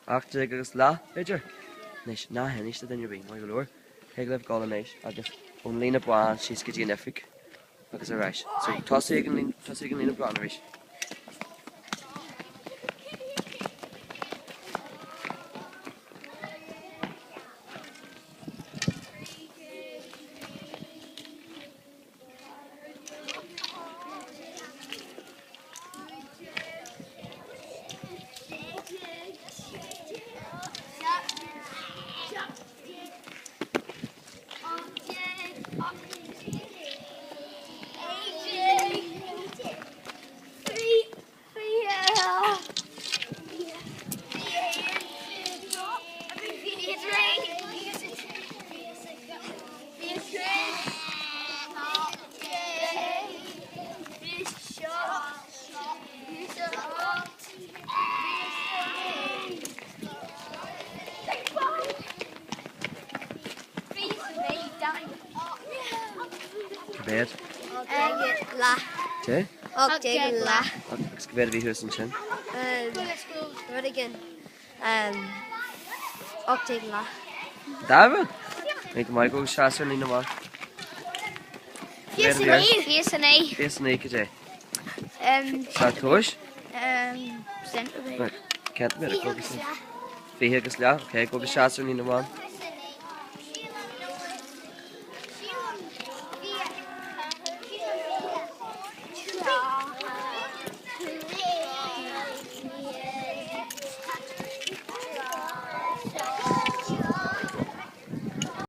Ach agus lá idir Nis ná heniste den your beam my lord. Heglef Golonesh agus on Lena Bwan she's getting nefik agus a rash. So tossing Lena Branovish. Bed. La. Okay. Okay, la. It's better be here some chin. What again? Octave la. David. Make Michael Shasser Lena Bwan. Yes, an A. Yes, naked day. Centerway. Can't be a focus. Vehicle, okay, go to Shasser Lena Bwan.